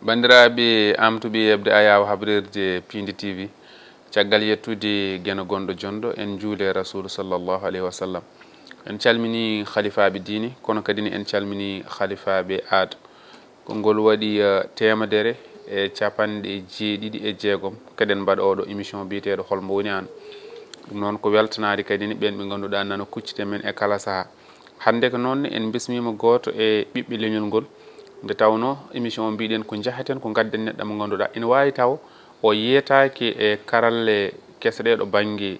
bandiraɓe amtuɓe hebde ayaw habrirde Pindi TV caggal yettude geno gondo jondo en juule rasul sallallahu alayhi wa sallam en calmini khalifaɓe diine kono kadi en calmini khalifaɓe aada kongol waɗi temedere e capanɗe jeeɗiɗi e jeegom kaden mbaɗa oɗo émission biyeteɗo holmo woni an ɗum noon ko weltanade kadi ɓen ɓe ganduɗa nana kuccite men e kala saaha hande ko noon en bismima goto e ɓiɓɓe leñol ngol nde tawno émission mbiɗen ko jahaten ko gadden neɗɗo mo ganduɗa ina wawi taw o yetake e karalle kese ɗe ɗo banggue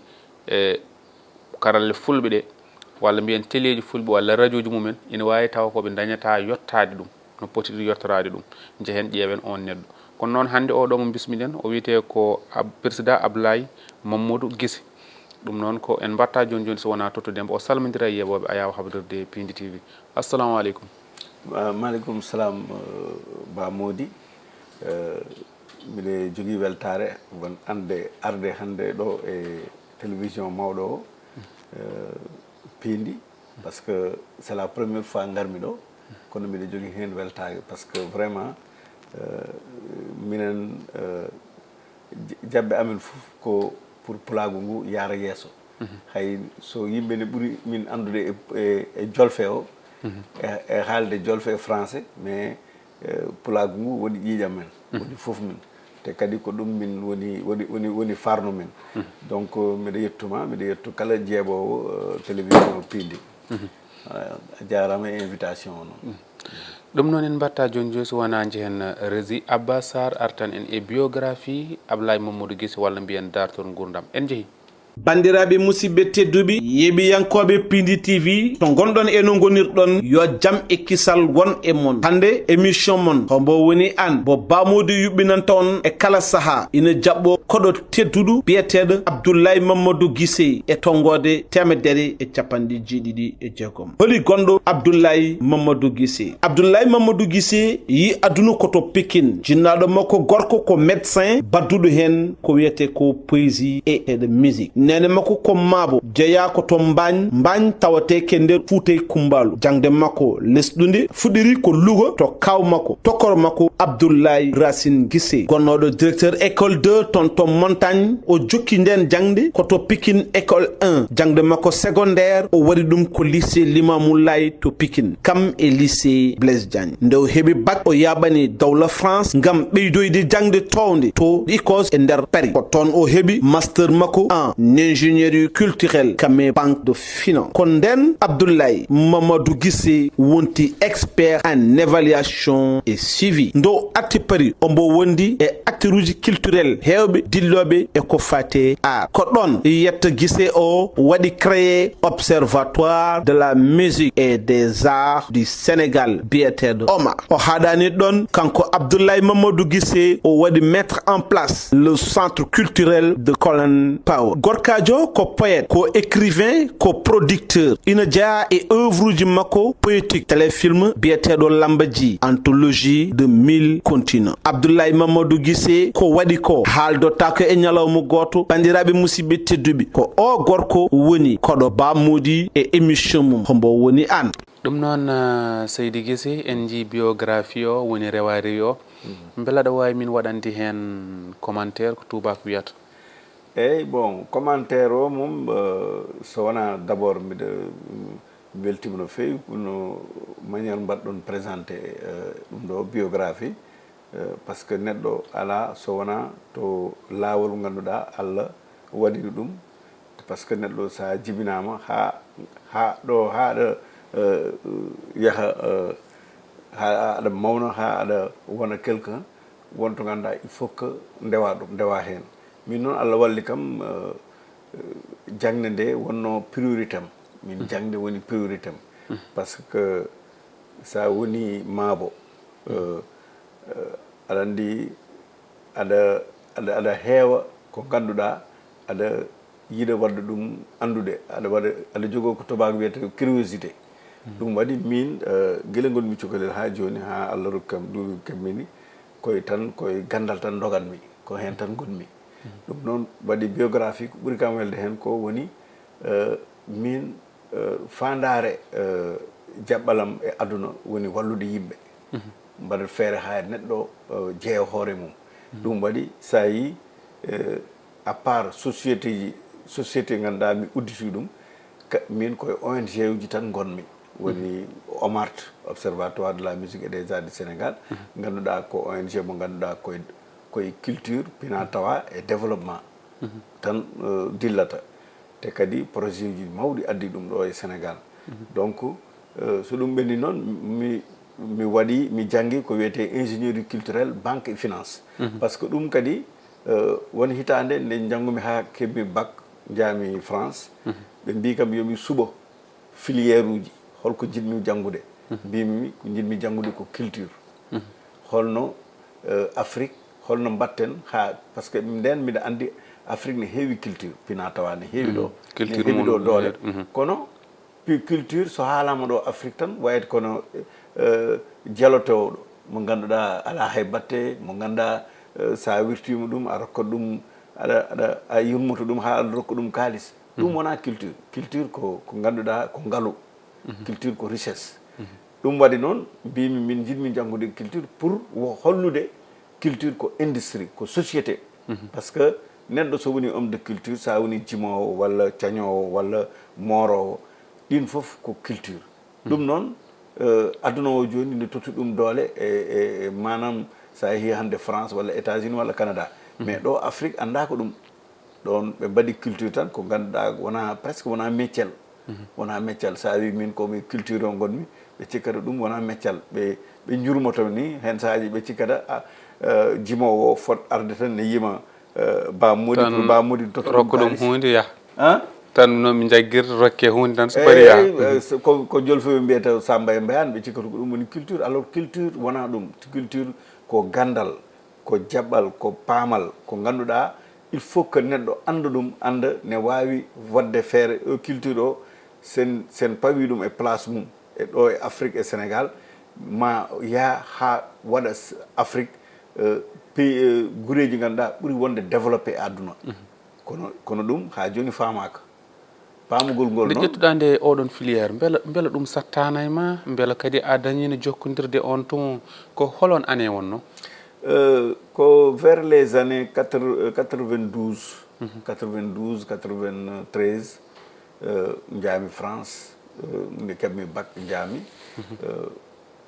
e karalle fulɓe ɗe walla mbiyen téléji fulɓe walla radio ji mumen ina wawi taw koɓe dañata yettade ɗum no poti yettorade ɗum jehen ƴeewen on neɗɗo kono noon hande oɗo mo bismiɗen o wiyete ko président Abdoulaye Mamadou Guissé ɗum noon ko en mbatta joni joni so wona tottudembo o salmodira e yeɓoɓe ayaw habrirde Pindi TV assalamu aleykum. maaleykum salam Ba Mody mbiɗe jogui weltare won arde hande ɗo e télévision mawɗo o Pindi par ce que c'est la première fois garmi ɗo kono mbiɗe jogui hen weltare par ce que vraiment minen jabbe amen fof ko pour pulago ngu yaara yesso hay so yimɓe ne ɓuuri min andude e jolfe o e haalde jolfe e français mais pulago ngu woni ƴiiƴam men woni fof min te kadi ko ɗum min woni farno men donc mbiɗa yettuma mbiɗa yettu kala jeeɓowo télévision Pindi a jarama e invitation o noon ɗum noon en mbatta joni joni so wona jehen rési Abba Sarr artan en e biographie Abdoulaye Mamadou Guissé walla mbiyen dartol gurdam en jeehi bandiraɓe musidɓe tedduɓe yeeɓiyankoɓe Pindi TV to gonɗon e no gonirɗon yo jaam e kisal won e mon hande émission mon hombo woni an bo Ba Mody yuɓɓinanta on e kala saaha ina jaɓɓo koɗo tedduɗo biyeteɗo Abdoulaye Mamadou Guissé e tongode temedere e capanɗe jeeɗiɗi e jeegom holi gonɗo Abdoulaye Mamadou Guissé Guissé yi aduna koto Pikine jinnaɗo makko gorko ko médecin badduɗo hen ko wiyete ko poésie et de musique nene makko ko maabo jeeya ko to mbañ tawate ke nder Fuutay Kumbalu jangde makko lesɗude fuɗiri ko Louga to kaw makko tokoro makko Abdoulaye Racine Guissé gonnoɗo directeur école 2 ton montagne o jokki nden jangde koto Pikine école 1 jangde makko secondaire o waɗi ɗum ko lycée Limamoulaye to Pikine kam e lycée Blaise Diagne nde o heeɓi bac o yaɓani dawla France ngam ɓeydoyde jangde towde to ICOS e nder Paris ko toon o heeɓi master makko en ingénierie culturelle comme banque de finance kon nden Abdoulaye Mamadou Guissé wonti expert en évaluation et suivi ndo atti Paris ombo wondi e acteur uji culturel hewɓe dilloɓe e ko fate art ko ɗon yetta Guissé o waɗi créé observatoire de la musique et des arts du Sénégal biyeteɗo OMAR o haɗani ɗon kanko Abdoulaye Mamadou Guissé o waɗi mettre en place le centre culturel de Colin Powell gorkajo ko poète ko écrivain ko producteur ina jeeya e œuvre uji makko poétique téléfilm biyeteɗo Lambaji anthologie de 1000 continents Abdoulaye Mamadou Guissé ko waɗi ko haaldotako e ñalawma goto bandiraɓe musidɓe tedduɓe ko o gorko woni koɗo Ba Mody e émission mum hombo woni an ɗum noon Seydi Guissé en jii biographie o woni rewari o beela ɗa wawi min waɗandi hen commentaire ko tubako wiyata eyyi bon commentaire o mum so wona d' abord mbiɗa weltima no fewi no maniére mbaɗɗon présenté ɗum ɗo biographie par ce que neɗɗo ala so wona to laawol ganduɗa Allah waɗino ɗum par ce que neɗɗo sa jibinama ha ɗo haɗa yaha ha aɗa mawna ha aɗa wona quelqu'un wonto ganduɗa il faut que ndewa hen min noon Allah walli kam jangde nde wonno priorité am min jangde woni priorité am par ce que sa woni maabo aɗa andi aɗa heewa ko ganduɗa aɗa yiiɗa wadde ɗum andude aɗa jogo ko tobako wiyete curiosité ɗum waɗi min guila gonmi cukalel ha joni ha Allah rokkam ɗuɓi kammini koye gandal tan doganmi ko hen tan gonmi ɗum noon waɗi biographie ko ɓuuri kam welde hen ko woni min fandare jaɓɓalam e aduna woni wallude yimɓe mbaɗa feere ha neɗɗo jeeya hoore mum ɗum waɗi sa yi à part société ganduɗa mi udditi ɗum min koye ONG uji tan gonmi woni OMART Observatoire de la musique et des arts du Sénégal ganduɗa ko ONG mo ganduɗa koye culture pina tawa e développement tan dillata te kadi projet uji mawɗi addi ɗum ɗo e Sénégal donc so ɗum ɓenni noon mi waɗi mi janggi ko wiyete ingénierie culturelle banque et finance par ce que ɗum kadi won hitande nde janggumi ha keɓmi bac jaami France ɓe mbi kam yomi suɓo filiére uji holko jiɗmi janngude mbimi ko jiɗmi janngude ko culture holno Afrique holno mbatten ha par ce que nden mbiɗa andi Afrique ne heewi culture pina tawa ne heewi ɗo ne heewi ɗo doole kono culture so haalama ɗo Afrique tan wayata kono jelotewɗo mo ganduɗa ala hay batte mo ganduɗa sa wirtima ɗum a rokkat ɗum a yurmoto ɗum ha aɗa rokka ɗum kalis ɗum wona culture ko ganduɗa ko ngaalu culture ko richesse ɗum waɗi noon mbimi min jiɗmi janngude culture pour hollude culture ko industrie ko société par ce que neɗɗo so woni homme de culture sa woni jimowo walla cañowo walla morowo ɗin fof ko culture ɗum noon aduna o joni nde totti ɗum doole e manam sa yeehi hande France walla États-Unis walla Canada mais ɗo Afrique anda ko ɗum ɗon ɓe mbaɗi culture tan ko ganduɗa wona presque wona métiel wona métial sa wi min komi culture o gonmi ɓe cikkata ɗum wona métial ɓe jurmoto ni hen sahaji ɓe cikkata jimowo o fot arde tan ne yima bamodi rokko ɗum hunde ya tan no mi jaggirta rokke hunde tan so bari ya ko jolfoɓe mbiyata Samba e Mbayane ɓe cikkata ko ɗum woni culture alors culture wona ɗum culture ko gandal ko jaɓɓal ko paamal ko ganduɗa il faut que neɗɗo anda ɗum anda ne wawi wadde feere culture o sen pawi ɗum e place mum e ɗo e Afrique e Sénégal ma ya ha waɗa Afrique pays guureji ganduɗa ɓuuri wonde développé e aduna kono ɗum ha joni famaka pamugol ngol noon ƴettuɗa nde oɗon filiére beela ɗum sattana e ma beela kadi a dañino jokkodirde on ton ko holon année wonno ko vers les années 92 93 jaami France nde keɓmi bac jaami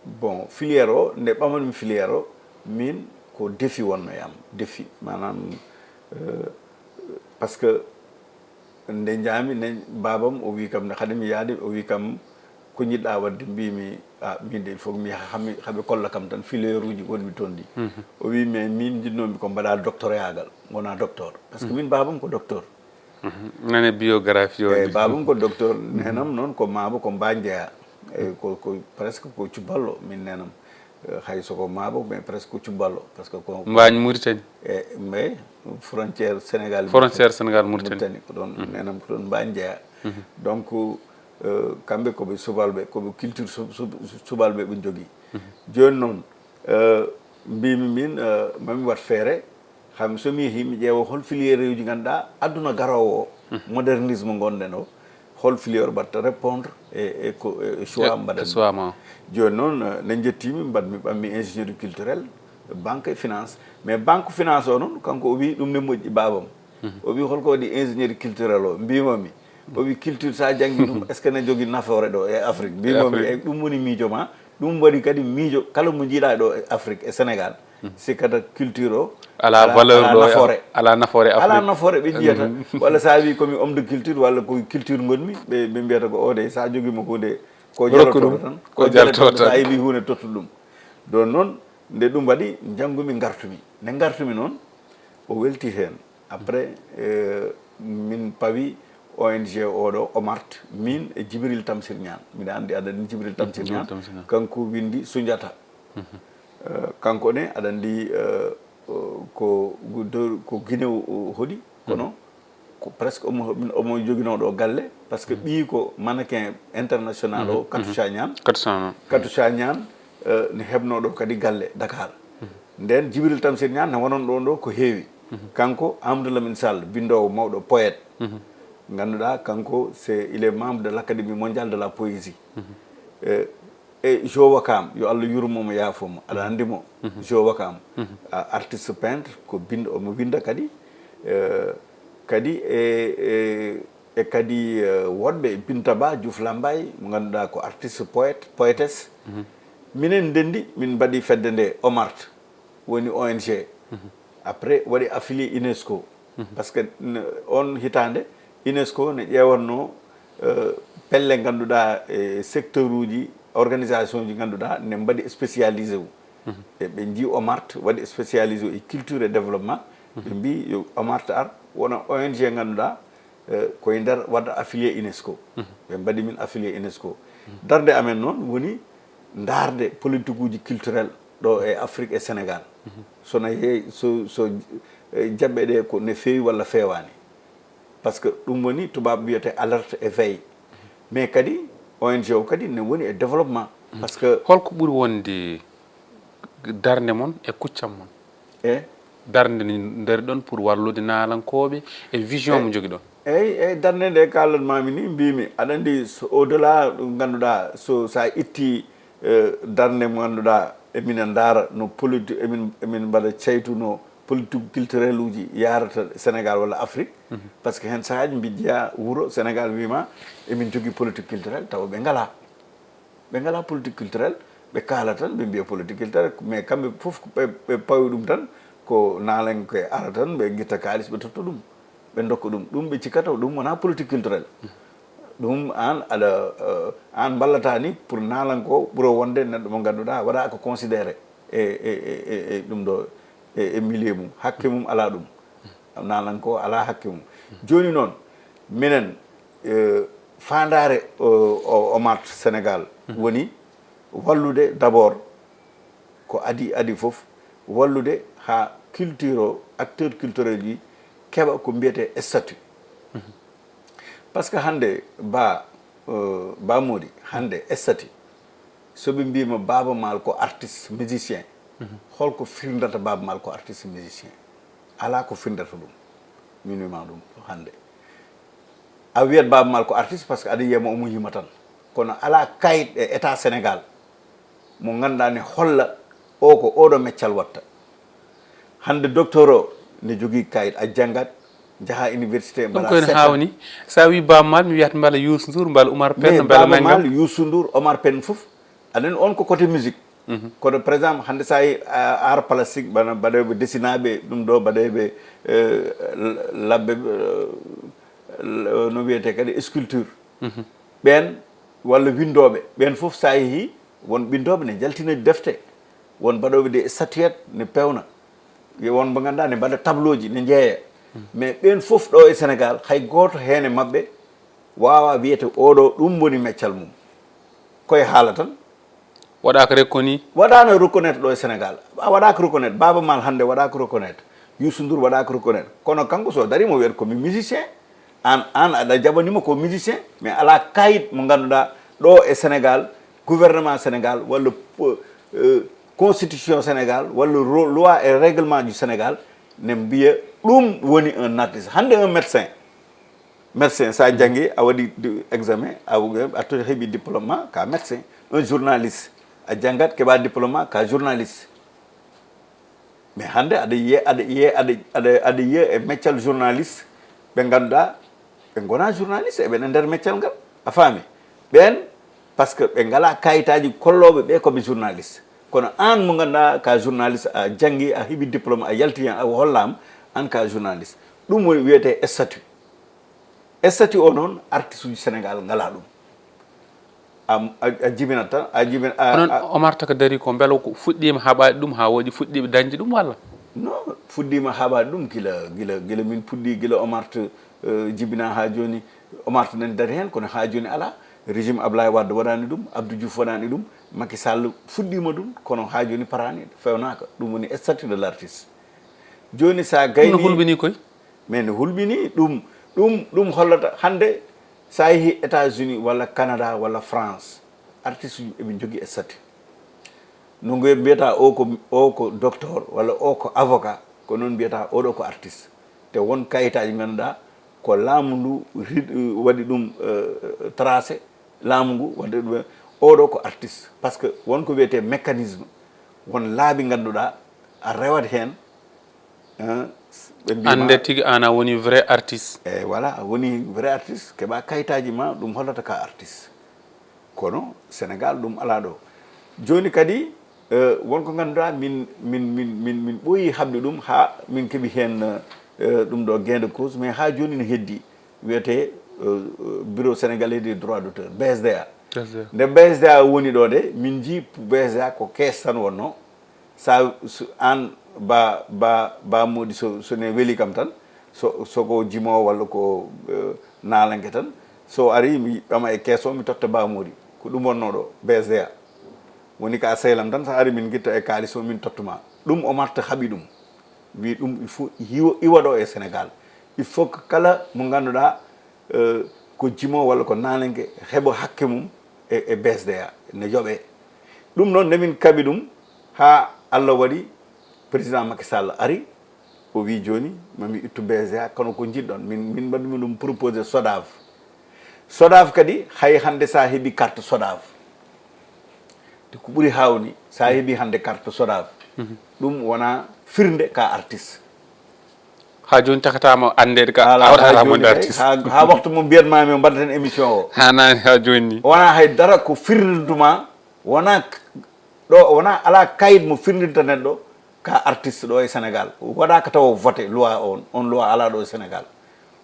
bon filiére o nde ɓamanmi filiére o min ko défi wonno yam défi manam par ce que nde jaami ne babam o wi kam nde haade mi yaade o wi kam ko jiɗɗa wadde mbimi min de il faut mi haɓe kolla kam tan filiére uji gonmi toon ɗi o wi mais min jinnomi ko mbaɗa doctorayagal wona docteur par ce que min babam ko docteur nane biographie o eyyi babam ko docteur nenam noon ko mabo ko mba jeeya eyyi ko presque ko cuballo min nenam hay soko mabo mais presque ko cuballo par ce que ko mbañ Mauritanie mais frontière Sénégal Mauritanie ko ɗon nenam ko ɗon mba jeeya donc kamɓe koɓe subalɓe koɓe culture subalɓe ɓe jogui joni noon mbimi min mami wat feere ham somi yeehi mi ƴeewa hol filiére uji ganduɗa aduna garowo o modernisme gonɗen o hol filiére mbatta répondre e choix mbaɗen joni noon ne jettimi ɓammi ingénierie culturelle banque et finance mais banque finance o noon kanko o wi ɗum ne moƴƴi babam o wi holko waɗi ingénierie culturelle o mbimomi o wi culture sa janggi ɗum est ce que ne jogui nafoore ɗo e Afrique mbimomi e ɗum woni miijo ma ɗum waɗi kadi miijo kala mo jiiɗa ɗo e Afrique e Sénégal sikkata culture o ala valeur ɗo ala nafoore ala nafoore ɓe jiyata walla sa wi komi homme de culture walla ko culture gonmi ɓe mbiyata ko o de sa joguima hunde ko jalotoɗo tan ko jaltoɗo sa yiɗi hunde tottu ɗum don noon nde ɗum waɗi janggumi gartumi nde gartumi noon o welti hen après min pawi ONG oɗo OMART min e Djibril Tamsir Niane mbiɗa andi aɗa andi Djibril Tamsir Niane kanko windi Soundiata kanko ne aɗa andi ko Guinéo hoɗi kono ko presque omo joguinoɗo galle par ce que ɓii ko mannequin international o Katoucha Niane ne heɓnoɗo kadi galle Dakar nden Djibril Tamsir Niane ne wonon ɗon ɗo ko heewi kanko Amadou Lamine Sall bindowo mawɗo poète ganduɗa kanko il est membre de l'Académie mondiale de la poésie e jowa kam yo Allah yurmomo yaafomo aɗa andi mo jowa kam artiste peintre ko binda omo winda kadi kadi e kadi woɗɓe Binta Ba Diouf Lambaye mo ganduɗa ko artiste poétesse minen ndendi min mbaɗi fedde nde OMART woni ONG après waɗi affilié UNESCO par ce que on hitande UNESCO ne ƴewanno pelle ganduɗa e secteur uji organisation ji ganduɗa ne mbaɗi spécialisé wu e ɓe jii OMART waɗi spécialisé e culture et développement ɓe mbi yo OMART ar wona ONG ganduɗa koye nder wadda affilié UNESCO ɓe mbaɗi min affilié UNESCO darde amen noon woni darde politique uji culturel ɗo e Afrique et Sénégal sono yeey so jaɓɓe ɗe ko ne feewi walla feewani par ce que ɗum woni tubabe wiyete alerte et veille mais kadi ONG o kadi ne woni e développement par ce que holko ɓuri wonde darde mon e kuccam mon darde nder ɗon pour wallude naalankoɓe e vision mo jogui ɗon eyyi darde nde kalanmami ni mbimi aɗa andi au delà ɗum ganduɗa sa itti darde mo ganduɗa eminen daara no politique emin mbaɗa ceytu no politique culturel uji yarata Sénégal walla Afrique par ce que hen sahaji mbi jeeya wuuro Sénégal wima emin jogui politique culturel tawa ɓe ngala politique culturel ɓe kaala tan ɓe mbiya politique culturel mais kamɓe foof ɓe pawi ɗum tan ko naalenkoe ara tan ɓe guitta kalis ɓe totta ɗum ɓe dokka ɗum ɓe cikkata ɗum wona politique culturel ɗum an aɗa an ballata ni pour naalanko ɓuuro wonde neɗɗo mo ganduɗa waɗa ko considéré e ɗum ɗo e milieu mum hakke mum ala ɗum naalanko ala hakke mum joni noon minen fandare OMART Sénégal woni wallude d' abord ko adi foof wallude ha culture o acteur culturel ji keɓa ko mbiyete statut par ce que hande ba Mody hande statut soɓe mbima Baaba Maal ko artiste musicien holko firndata Baaba Maal ko artiste musicien ala ko firndata ɗum min wima ɗum hande a wiyat Baaba Maal ko artiste par ce que aɗa yiyama omo yima tan kono ala kayit e état Sénégal mo ganduɗa ne holla o ko oɗo meccal watta hande docteur o ne jogui kayit a janggat jaaha université mbaɗa ɗum koyen hawni sa wi Baaba Maal mi wiyata mbala Youssou Ndour mbala Oumar Pène mbala Baaba Maal Youssou Ndour Oumar Pène foof aɗani on ko côté musique kono par exemple hande sa yi art plastique bana mbaɗeɓe dessinaɓe ɗum ɗo mbaɗeɓe labbe no wiyete kadi sculpture ɓen walla windoɓe ɓen foof sa yeehi won ɓindoɓe ne jaltina defte won mbaɗoɓe des statuette ne pewna won mo ganduɗa ne mbaɗa tableau ji ne jeeya mais ɓen foof ɗo e Sénégal hay goto hen e mabɓe wawa wiyete oɗo ɗum woni meccal mum koye haala tan waɗaka recconi waɗano reconnaître ɗo e Sénégal a waɗaka reconnaître Baaba Maal hande waɗaka reconnaître Youssou Ndour waɗaka reconnaître kono kanko so darimo wiyata komi musicien an aɗa jaɓanima ko musicien mais ala kayit mo ganduɗa ɗo e Sénégal gouvernement Sénégal walla constitution Sénégal walla loi et règlement du Sénégal ne mbiya ɗum woni un artiste hande un médecin sa janggi a waɗi examen a heeɓi diplôme ka médecin un journaliste a janggat keɓa diplôme ka journaliste mais hande aɗa yiya e meccal journaliste ɓe ganduɗa ɓe gona journaliste eɓene nder meccal ngal a faami ɓen par ce que ɓe ngala kayitaji kolloɓe ɓe koɓe journaliste kono an mo ganduɗa ka journaliste a janggi a heeɓi diplôme a yalti a hollama an ka journaliste ɗum woni wiyete statut o noon artiste uji Sénégal ngala ɗum a jibinat tan a jibin onon Omar taka dari ko beelo ko fuɗɗima haɓade ɗum ha woɗi fuɗɗiɓe dañde ɗum walla non fuɗɗima haɓade ɗum gila min puɗɗi gila OMART jibina ha joni OMART nani dari hen kono ha joni ala régime Ablaye Wade waɗani ɗum Abdou Diouf waɗani ɗum Macky Sall fuɗɗima ɗum kono ha joni parani fewnaka ɗum woni statut de l' artiste joni sa gayni no hulɓini koy mais ne hulɓini ɗum hollata hande sa yeehi États-Unis walla Canada walla France artiste uji eɓe jogui statut no ngoye mbiyata o ko docteur walla o ko avocat ko noon mbiyata oɗo ko artiste te won kayitaji ganduɗa ko laamu ndu waɗi ɗum tracé laamu ngu wadde ɗum oɗo ko artiste par ce que wonko wiyete mécanisme won laabi ganduɗa a rewat hen ande tigi ana woni vrai artiste e voilà woni vrai artiste keɓa kayitaji ma ɗum hollata ka artiste kono sénégal ɗum ala ɗo joni kadi wonko ganduɗa min ɓooyi habde ɗum ha min keeɓi hen ɗum ɗo gain de cause mais ha joni no heddi wiyete bureau sénégalais des droits d'auteur BSDA nde BSDA woni ɗo de min jii BSDA ko kees tan wonno sa an ba modi so ne weeli kam tan soko jimo walla ko nalangue tan so ari mi ɓama e kees o mi totta ba modi ko ɗum wonno ɗo BSDA woni ka sehlam tan sa ari min guitta e kalis o min tottuma ɗum o marta haaɓi ɗum wi ɗum il faut iwa ɗo e sénégal il faut que kala mo ganduɗa ko jimo walla ko nalangue heeɓa hakke mum e BSDA ne yooɓe ɗum noon ndemin kaɓi ɗum ha Allah waɗi président Macky Sall ari o wi joni mami ittu BSDA kono ko jiɗɗon min mbaɗimi ɗum proposé SODAV kadi hay hande sa heeɓi carte SODAV te ko ɓuuri hawni sa heeɓi hande carte SODAV ɗum wona firnde ka artiste ha joni takatama andede ka awɗatamonde artiste ha waktu mo mbiyatmami o mbaɗaten émission o hanani ha joni ni wona haydara ko firndintuma wona ɗo wona ala kayit mo firndinta neɗɗo ka artiste ɗo e sénégal waɗaka taw voté loi on loi ala ɗo e sénégal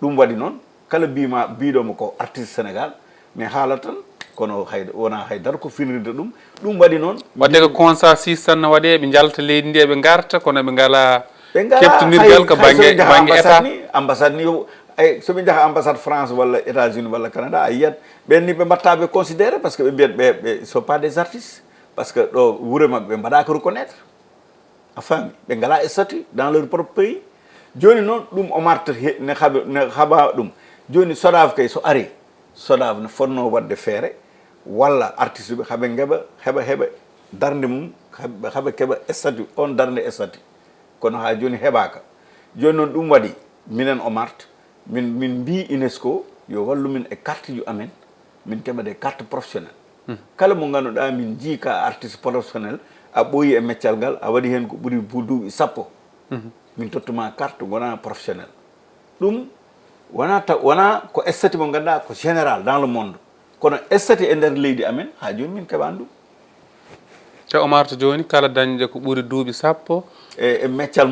ɗum waɗi noon kala biɗomo ko artiste sénégal mais haala tan kono wona haydara ko firndinta ɗum waɗi noon wadde ko consensus tan no waɗe ɓe jalta leydi ndi ɓe garta kono ɓe ngala keftinirgal ko banggue état ambassade ni ay soɓe jaaha ambassade france walla états-unis walla canada a yiyat ɓen ni ɓe mbattaɓe considéré par ce que ɓe mbiyat ɓe sont pas des artistes par ce que ɗo wuure mabɓe ɓe mbaɗaka reconnaître a faami ɓe ngala statut dans leur propre pays joni noon ɗum o marta ne haaɓa ɗum joni SODAV kay so ari SODAV ne fonno wadde feere walla artiste ɓe haaɓe heɓa darde mum haaɓe keɓa statut on darde statut kono ha joni heɓaka joni noon ɗum waɗi minen o marta min mbi UNESCO yo wallu min e carte ju amen min keɓa des carte professionnel kala mo ganduɗa min jii ka artiste professionnel a ɓooyi e meccal ngal a waɗi hen ko ɓuuri duuɓi 10 min tottuma carte gona professionnel ɗum wona ko statut mo ganduɗa ko général dans le monde kono statut e nder leydi amen ha joni min keɓani ɗum te o marta joni kala dañde ko ɓuuri duuɓi 10 e meccal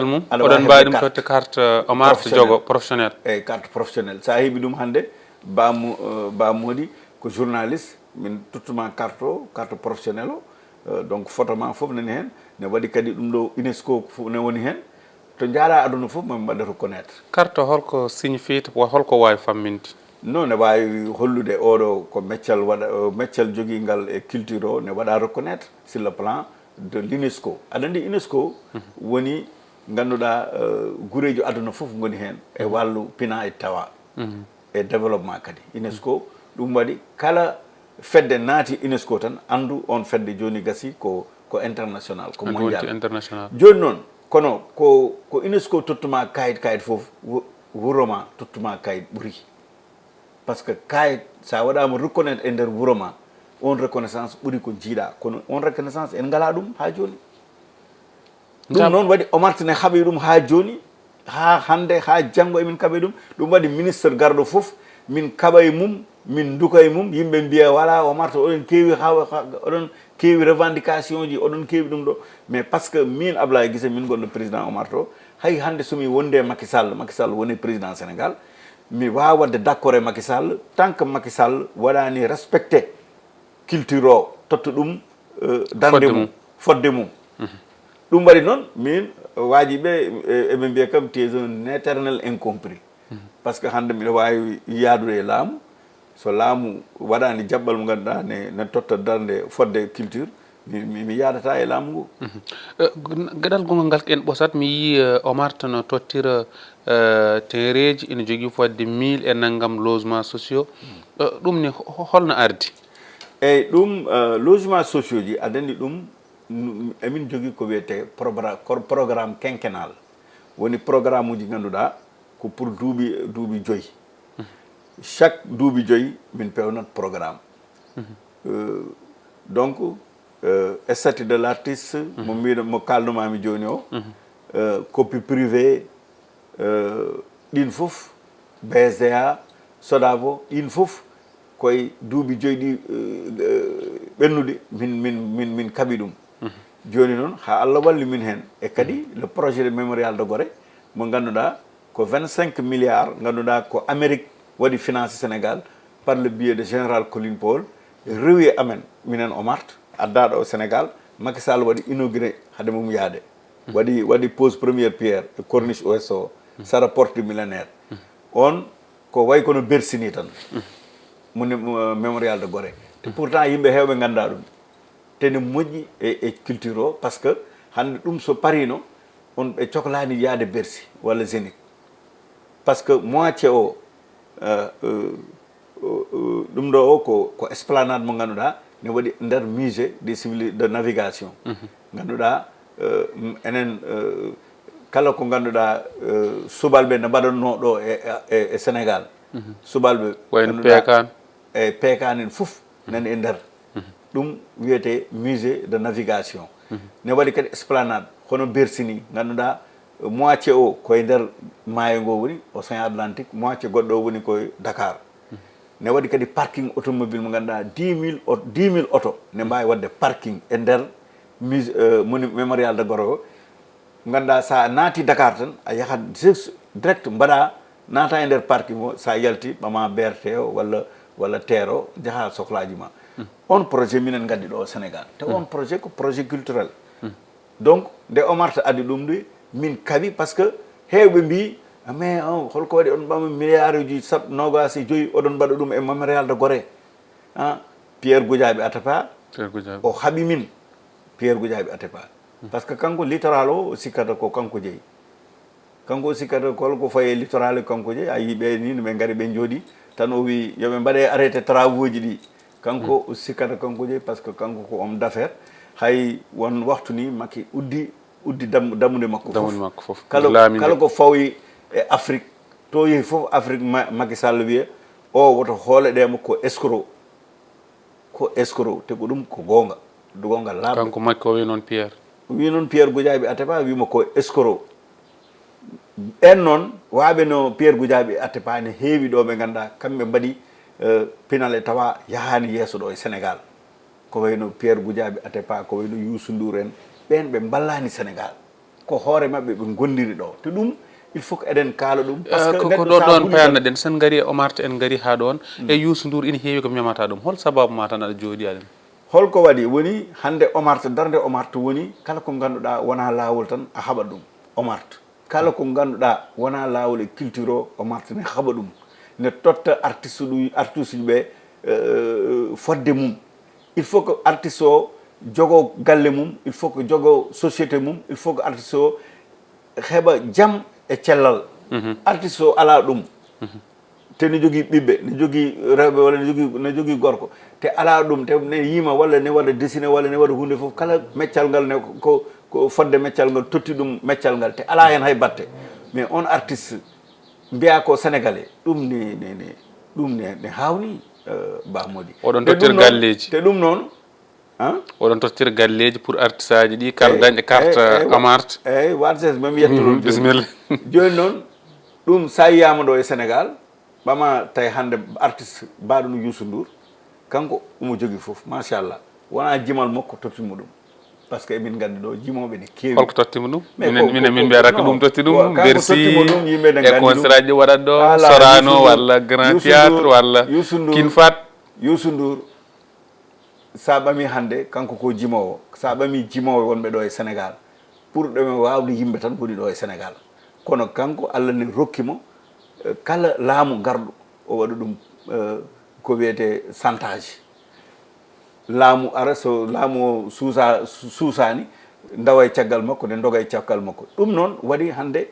mum oɗon mbawi ɗum totte carte o marta jogo professionnel e carte professionnel sa heeɓi ɗum hande bamodi ko journaliste min tottuma carte professionnel o donc photo ma foof nani hen ne waɗi kadi ɗum ɗo UNESCO fof ne woni hen to jaara aduna foof mami mbaɗa reconnaître carte holko signifie holko wawi famminde non ne wawi hollude oɗo ko meccal meccal joguingal e culture o ne waɗa reconnaître sur le plan de l'UNESCO aɗa andi UNESCO woni ganduɗa guureji aduna foof goni hen e wallu pina e tawa e développement kadi UNESCO ɗum waɗi kala fedde naati UNESCO tan andu on fedde joni gasi ko international ko mondial international joni noon kono ko UNESCO tottuma kayit foof wuroma tottuma kayit ɓuuri par ce que kayit sa waɗama reconnaître e nder wuro ma on reconnaissance ɓuuri ko jiiɗa kono on reconnaissance en ngala ɗum ha joni ɗum noon waɗi o martine haaɓi ɗum ha joni ha hande ha janggo emin kaɓe ɗum waɗi ministre garɗo foof min kaɓa e mum min duka e mum yimɓe mbiya voilà o marta oɗon keewi revendication ji oɗon keewi ɗum ɗo mais par ce que min Ablaye Guissé min gonɗo président o marta o hay hande somi wonde Macky Sall woni président Sénégal mi wawa wadde d' accord e Macky Sall tant que Macky Sall waɗani respecté culture o totta ɗum darde mum fodde mum ɗum waɗi noon min wajiɓe eɓe mbiya kam tu es un éternel incompris par ce que hande mbiɗa wawi yaadude e laamu so laamu waɗani jaɓɓal mo ganduɗa ne totta darde fodde culture mi yadata e laamu ngu gueɗal gongol ngal en ɓosat mi yi o marta no tottira tereji ene jogui fodde 1000 e naggam logement sociaux ɗum ni holno ardi eyyi ɗum logement sociaux ji aɗa andi ɗum emin jogui ko wiyete programme quinquennal woni programme uji ganduɗa ko pour duuɓi 5 chaque duuɓi 5 min pewnat programme donc statut de l'artiste mo mbiɗo mo kalnumami joni o copie privée ɗin fof BSDA SODAVO ɗin fof koye duuɓi joyyi ɗi ɓennude min kaɓi ɗum joni noon ha Allah walli min hen e kadi le projet de mémorial de Gorée mo ganduɗa ko 25 milliards ganduɗa ko Amérique waɗi financé Sénégal par le biais de général Colin Paul rewi amen minen Omart addaɗo au Sénégal Macky Sall waɗi inauguré hade mum yaade waɗi pose première pierre e corniche ouest o sara porte du millénaire on ko way kono Bercy ni tan mémorial de Gorée te pourtant yimɓe hewɓe ganda ɗum tene moƴƴi e culture o par ce que hande ɗum so parino on ɓe cohlani yaade Bercy walla Zénith par ce que moitié o ɗum ɗo o ko esplanade mo ganduɗa ne waɗi nder musée des civils de navigation ganduɗa enen kala ko ganduɗa subalɓe ne mbaɗanno ɗo e Sénégal subalɓe wayno pekan e pekan en fof nani e nder ɗum wiyete musée de navigation ne waɗi kadi esplanade hono Bercy ni ganduɗa moitié o koye nder maayo ngo woni océan Atlantique moitié goɗɗo o woni koye Dakar ne waɗi kadi parking automobile mo ganduɗa 10 000 auto ne mbawi wadde parking e nder mémorial de Gorée o ganduɗa sa naati Dakar tan a yahat direct mbaɗa naata e nder parking o sa yalti ɓama BRT o walla TER o jaaha sohlaji ma on projet minen gaddi ɗo Sénégal te on projet ko projet culturel donc nde Omart addi ɗum ɗi min kaɓi par ce que hewɓe mbi mais holko waɗi on ɓama milliard uji 25 oɗon mbaɗa ɗum e mémorial de Gorée Pierre Goudiaby Atepa o haɓi min Pierre Goudiaby Atepa par ce que kanko littoral o sikkata ko kanko jeeyi kanko sikkata kolko faye littoral kanko jeeyi a yiɓe ni ɓe gari ɓe jooɗi tan o wi yoɓe mbaɗe arrêté travaux ji ɗi kanko sikkata kanko jeeyi par ce que kanko ko homme d'affaires hay won waktu ni makki uddi dammude makko fof kala ko fawi e Afrique to yehi fof Afrique Macky Sall wiye o woto hooleɗemo ko escroc te ko ɗum ko gonga laaɓa kanko makko wi noon Pierre Goudiaby Atepa wima ko escroc en noon waaɓe no Pierre Goudiaby Atepa ne heewi ɗo ɓe ganduɗa kamɓe mbaɗi pinal e tawa yahani yeeso ɗo e Sénégal ko wayno Pierre Goudiaby Atepa ko wayno Youssou Ndour en ɓen ɓe ballani Sénégal ko hoore mabɓe ɓe gondiri ɗo te ɗum il faut que eɗen kaala ɗum par ce que ko ɗo ɗon payanno ɗen sen gari e Omart en gari ha ɗon e Youssou Ndour ina heewi ko memata ɗum hol sababu ma tan aɗa jooɗi aɗen holko waɗi woni hande Omart darde Omart woni kala ko ganduɗa wona lawol tan a haɓat ɗum Omart kala ko ganduɗa wona lawol e culture o Omart ne haɓa ɗum ne totta artiste uji ɓe fodde mum il faut que artiste o jogo galle mum il faut que jogo société mum il faut que artiste o heɓa jaam e cellal artiste o ala ɗum te ne jogui ɓiɓɓe ne jogui rewɓe walla ne jogui gorko te ala ɗum te ne yima walla ne waɗa dessiné walla ne waɗa hunde foof kala meccal ngal ne ko fodde meccal ngal totti ɗum meccal ngal te ala hen hay batte mais on artiste mbiya ko sénégalais ɗum ne hawni Bamodi oɗon tottir galleji te ɗum noon oɗon tottir galleji pour artiste aji ɗi kala dañɗe carte Omart eyyi watses mami yettoro bisimilla joni noon ɗum sa yiyama ɗo e Sénégal ɓama tawi hande artiste mbaɗo no Youssou Ndour kanko omo jogui foof machallah wona jimal makko tottimo ɗum par ce que emin gandi ɗo jimoɓe ne kewi holko tottimo ɗum min mbiyata ko ɗum totti ɗum Bercy e concert ji waɗat ɗo Sorano walla Grand Théâtre walla King Fahd Youssou Ndour sa ɓami hande kanko ko jimowo sa ɓami jimowo wonɓe ɗo e Sénégal ɓurɗoɓe wawde yimɓe tan woni ɗo e Sénégal kono kanko Allah ne rokkimo kala laamu garɗo o waɗa ɗum ko wiyete chantage laamu ara so laamu o suusani ndawa e caggal makko nde doga e caggal makko ɗum noon waɗi hande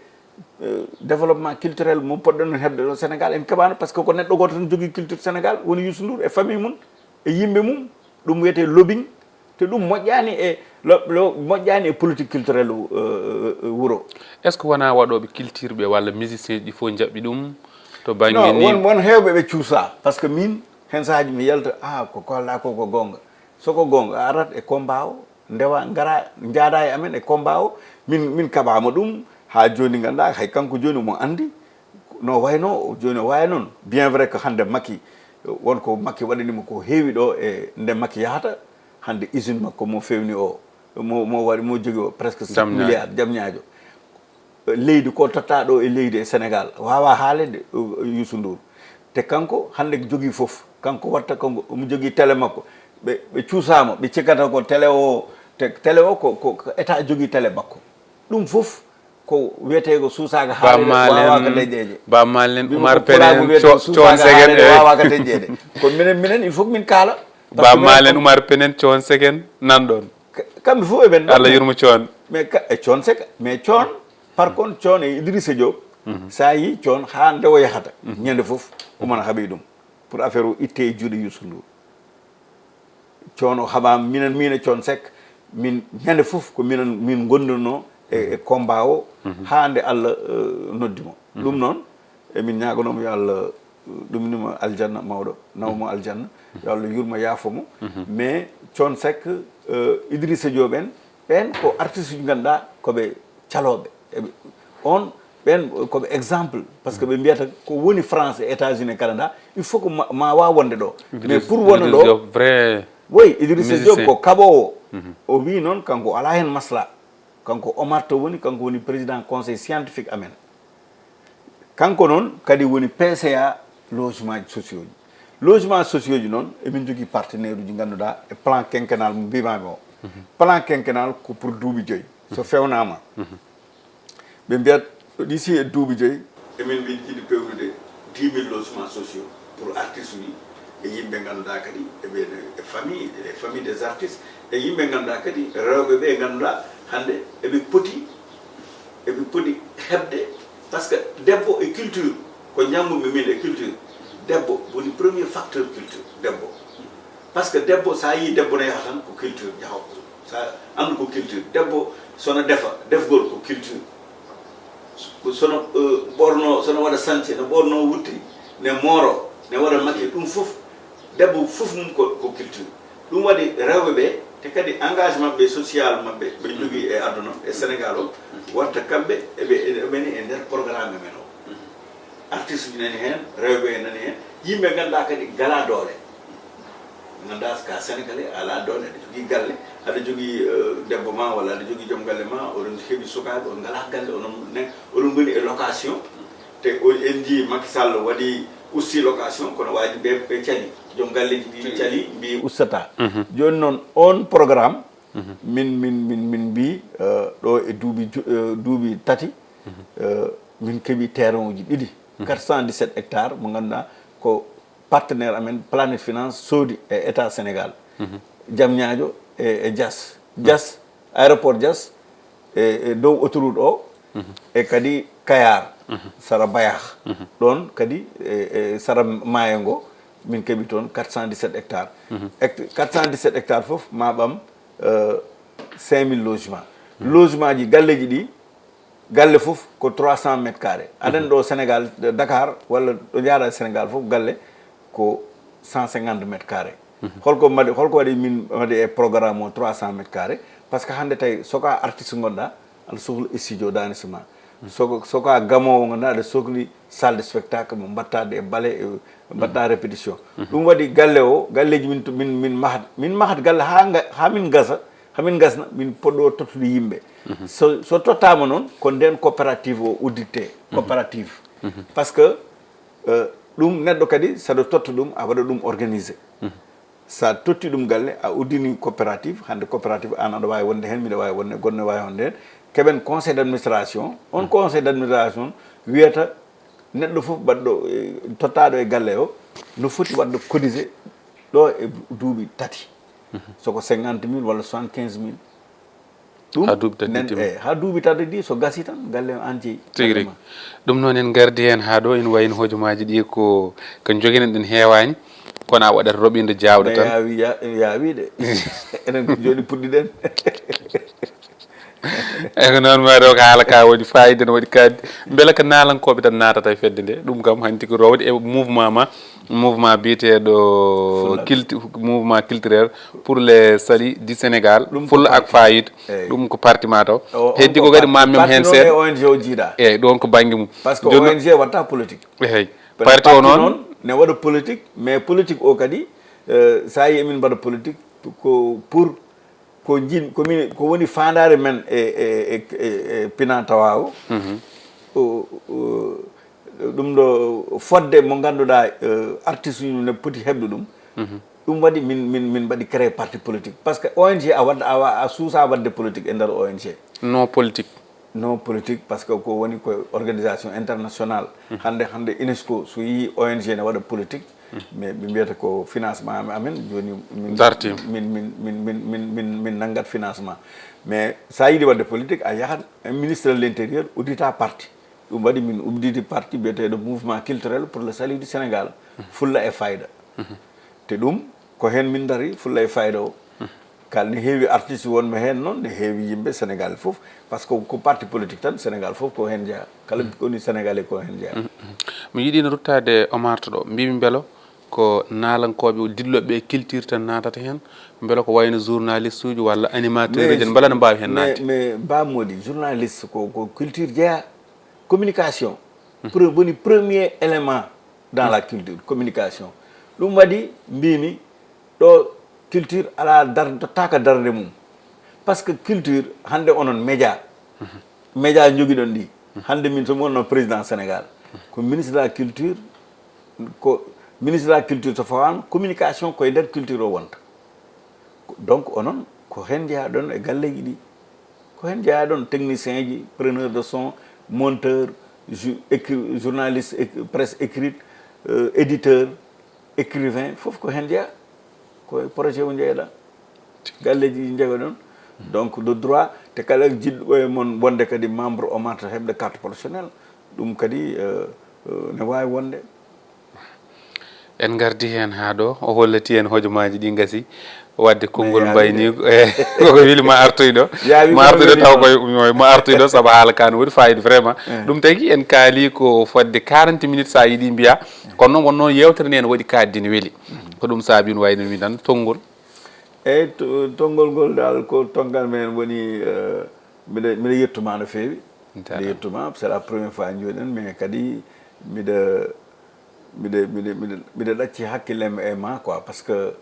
développement culturel mo poɗɗon hebde ɗo Sénégal en keɓano par ce que ko neɗɗo goto tan jogui culture Sénégal woni Youssou Ndour e famille mum e yimɓe mum ɗum wiyete lobbying te ɗum moƴƴani e politique culturel wuuro est ce que wona waɗoɓe culture ɓe walla musicien ɗi fof jaɓɓi ɗum to banggue ni won hewɓe ɓe cuusa par ce que min hen sahaji mi yalta ko kolla ko gonga soko gonga arat e combat o ndewa ngara jaada e amen e combat o min kaɓama ɗum ha joni ganduɗa hay kanko joni mo andi no wayno joni o waya noon bien vrai que hande Macky wonko Macky waɗanimo ko heewi ɗo e nde Macky yahata hande usine makko mo fewni o mo waɗi mo jogui o presque 7 milliards Diamniadio leydi ko totta ɗo e leydi e Sénégal wawa haalede Youssou Ndour te kanko hande jogui foof kanko watta kanko omo jogui télé makko ɓe cuusama ɓe cikkata ko télé o ko état jogui télé makko ɗum foof ko wiyetego suusaga haalewawaka deƴƴeje Bamalen Oumar Penen coon segen wawaka deƴƴede ko minen il faut que min kaala Bamalen Oumar Penen coon segen nanɗon kamɓe fof eɓen Allah yurmo coon mais e coon sega mais coon par contre coon e Idrissa Diop sa yi coon ha nde o yahata ñande foof omona haaɓi ɗum pour affaire o itte e juuɗe Youssou Ndour coon o haɓama mine coon sek min ñande foof ko min gonduno e combat o ha nde Allah noddimo ɗum noon emin ñagonomo yo Allah ɗumnimo aljanna mawɗo nawmo aljanna yo Allah yurmo yaafomo mais coon sek Idrissa Diop ɓen ko artiste uji ganduɗa koɓe caloɓe on ɓen koɓe exemple par ce que ɓe mbiyata ko woni France et États-Unis et Canada il faut que ma waw wonde ɗo mais pour wona ɗo vrai oui Idrissa Diop ko kaɓowo o wi noon kanko ala hen masla kanko Omar to woni kanko woni président conseil scientifique amen kanko noon kadi woni PCA logement ji sociaux ji logement sociaux ji noon emin jogui partenaire uji ganduɗa e plan quinquennal mo mbimami o plan quinquennal ko pour duuɓi 5 so fewnama ɓe mbiyat d'ici e duuɓi 5 emin min jiiɗi pewnude 10 000 logements sociaux pour artistes uji e yimɓe ganduɗa kadi e famille des artistes e yimɓe ganduɗa kadi rewɓe ɓe ganduɗa hande eɓe poti heɓde par ce que debbo e culture ko ñammuɓe min e culture debbo woni premier facteur culture debbo par ce que debbo sa yi debbo no yaha tan ko culture jahaw sa andu ko culture debbo sono defa defgol ko culture sono ɓorno sono waɗa sance no ɓorno wuttiri ne mooro ne waɗa makki ɗum fof debbo fof mum ko culture ɗum waɗi rewɓe ɓe te kadi engagement ɓe social mabɓe ɓe jogui e aduna e Sénégal o watta kamɓe eɓeni e nder programme men o artiste uji nani hen rewɓe nani hen yimɓe ganduɗa kadi gala doole ganduɗa ka sénégalais ala doole aɗa jogui galle aɗa jogui debbo ma walla aɗa jogui joom galle ma oɗon heeɓi sukaɓe on ngala galle oɗon goni e location te en jii Macky Sall waɗi usti location kono waji ɓe cali joom galleji ɗi cali mbi ustata joni noon on programme min mbi ɗo e duuɓi tati min keeɓi terrain uji ɗiɗi 417 hectares mo ganduɗa ko partenaire amen Planète Finance soodi e état Sénégal Diamniadio e Dias aéroport Dias e dow autoroute o e kadi Kayar sara Bayakh ɗon kadi e sara maayo ngo min keeɓi toon 417 hectares 417 hectares fof ma ɓam 5000 logement ji galleji ɗi galle fof ko 300 mètres carrés aɗen ɗo Sénégal Dakar walla ɗo jaaɗa Sénégal fof galle ko 150 mètres carrés holko waɗi min waɗi e programme o 300 mètres carrés par ce que hande tawi soka artiste gonɗa aɗa sohla studio d'enregistrement soka gamowo gonɗa aɗa sohli salle de spectacle mo mbattade e baale mbatta répétition ɗum waɗi galle o galleji min mahat galle ha min gasa hamin gasna min poɗɗo tottude yimɓe so tottama noon ko nden coopérative o udditte coopérative par ce que ɗum neɗɗo kadi saɗa totta ɗum a waɗa ɗum organisé sa totti ɗum galle a uddini coopérative hande coopérative an aɗa wawi wonde hen mbiɗa wawi wonde gonne wawi wonde hen keɓen conseil d' administration on conseil d' administration wiyata neɗɗo foof baɗɗo tottaɗo e galle o no foti waɗɗo cotisé ɗo e duuɓi tati soko 50 000 walla 75 000 ha duuɓi tati ɗi so gasi tan galle an jeeyi tigi rigui ɗum noon en gardi hen ha ɗo ene wayno hojomaji ɗi ko joguinen ɗen heewani kono a waɗata roɓinde jawɗo tan yaawi de enen ko joni puɗɗiɗen e ko noon ma rew ko haala ka woni fayida no waɗi kaddi beele ko nalankoɓe tan natata e fedde nde ɗum kam hanti ko rowde e mouvement biyeteɗo mouvement culturel pour les salis du Sénégal fulla ak fayida ɗum ko parti ma taw heddi ko kadi ma mem hen seeɗa ONG o jiiɗa eyyi ɗon ko banggue mum par ce que ONG watta politique eyyi parti o noon ne waɗa politique mais politique o kadi sa yi emin mbaɗa politique ko pour ko jin ko woni fandare men e pinantawa o ɗum ɗo fodde mo ganduɗa artiste uji ne poti heɓde ɗum waɗi min mbaɗi créé parti politique par ce que ONG a suusa wadde politique e nder ONG non politique par ce que ko woni ko organisation internationale hande UNESCO so yi ONG ne waɗa politique mais ɓe mbiyata ko financement amen joni min naggat financement mais sa yiiɗi wadde politique a yahat ministre de l'intérieur uddita parti ɗum waɗi min udditi parti biyeteɗo mouvement culturel pour le salut du Sénégal fulla e fayda te ɗum ko hen min dari fulla e fayda o kal ne heewi artiste wonɓe hen noon ne heewi yimɓe Sénégal foof par ce que ko parti politique tan Sénégal foof ko hen jeeya kala koni Sénégalais ko hen jeeya mi yiɗino ruttade Omar to ɗo mbimi beelo ko nalankoɓe dilloɓe culture tan natata hen beelo ko wayno journaliste uji walla animateur uji mbala no mbawi hen nadde mais Bamodi journaliste ko culture jeeya communication woni premier élément dans la culture communication ɗum waɗi mbimi ɗo culture ala taka darde mum par ce que culture hande onon média joguiɗon ɗi hande min somi wonno président Sénégal ko ministre de la culture so fawama communication koye nder culture o wonta donc onon ko hen jeeyaɗon e galleji ɗi ko hen jeeyaɗon technicien ji preneur de son monteur journaliste presse écrite éditeur écrivain foof ko hen jeeya koye projet o jeeyaɗa galleji jeegaɗon donc de droit te kala jiɗɗo e mon wonde kadi membre o mata heɓde carte professionnelle ɗum kadi ne wawi wonde en gardi hen ha ɗo o holliti en hojomaji ɗi gasi wadde konngol mbayni koko wili ma artoyɗo taw koye ma artoyɗo saabu haala ka no waɗi fayida vraiment ɗum tagui en kaali ko fodde 40 minutes sa yiiɗi mbiya kono noon wonno yewtere nde ne waɗi kaddi ne weeli ko ɗum saabi no wayno mi tan tonggol eyyi tonggol ngol dal ko tongal men woni mbiɗa yettuma no feewi mbiɗa yettuma c'est la première fois joɗen mais kadi mbiɗa ɗacci hakkillema e ma quoi par ce que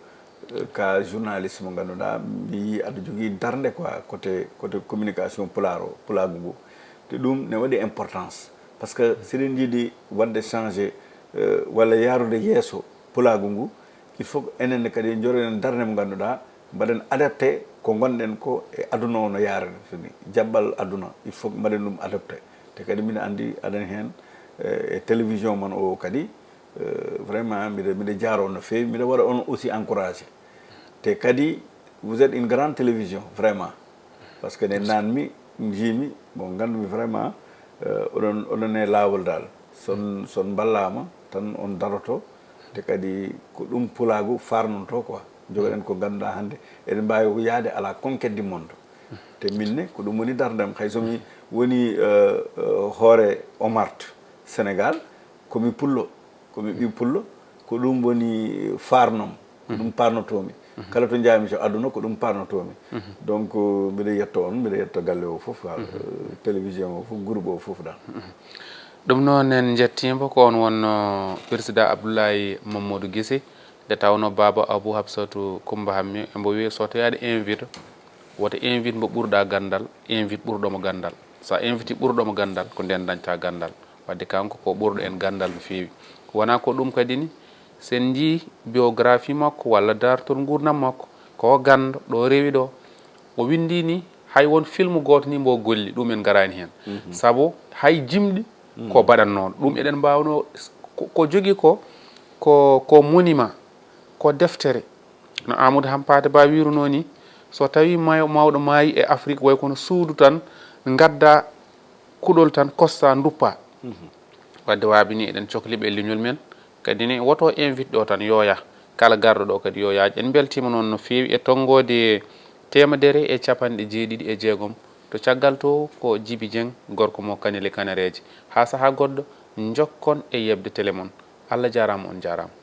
ka journaliste mo ganduɗa mi yi aɗa jogui darde quoi côté communication pulagu ngu te ɗum ne waɗi importance par ce que seɗen jiiɗi wadde changé walla yarude yeeso pulagu ngu il faut enenne kadi joroɗen darde mo ganduɗa mbaɗen adapté ko gonɗen ko e aduna o no yarata ni jaɓɓal aduna il faut mbaɗen ɗum adapté te kadi mbiɗa andi aɗen hen e télévision mon o kadi vraiment mbiɗa jaaro no feewi mbiɗa waɗa on aussi encouragé te kadi vous êtes une grande télévision vraiment parce que nde nanmi jiimi bon gandumi vraiment oɗon e laawol dal son ballama tan on daroto te kadi ko ɗum pulagu farnonto quoi jogoɗen ko ganduɗa hande eɗen mbawi yaade à la conquête du monde te minne ko ɗum woni dardam hay somi woni hoore Omart Sénégal komi pullo komi ɓi pullo ko ɗum woni farnom ko ɗum parnotomi kala to jaami to aduna ko ɗum parnotomi donc mbiɗa yetto on mbiɗa yetto galle o foof télévision o foof groupe o foof dal ɗum noon en jettimo ko on wonno président Abdoulaye Mamadou Guissé nde tawno baba Abou Habsatou Coumba Hammi mbo wi so toyade invite woto invite mbo ɓurɗa gandal invite ɓurɗomo gandal sa invite ɓurɗomo gandal ko nden dañta gandal wadde kanko ko ɓurɗo en gandal no fewi wona ko ɗum kadi ni sen jii biographie makko walla dartol gurdam makko ko gando ɗo rewi ɗo o windi ni hay won film goto ni mbo golli ɗum en garani hen saabu hay jimɗi ko baɗannoɗo ɗum eɗen mbawno ko jogui ko monument ko deftere no Amadou Hampate Ba wiruno ni so tawi mawɗo maayi e Afrique way kono suudu tan gadda kuɗol tan kosta duppa wadde waabi ni eɗen cohliɓe leñol men kadi ni woto invite ɗo tan yoya kala garɗo ɗo kadi yoyaji en beltima noon no fewi e tonggode 150 e jeeɗiɗi e jeegom to caggal to ko Djiby Dieng gorko mo Kanele Kanareji ha saha goɗɗo jokkon e yebde télé mon. Allah jarama on jarama.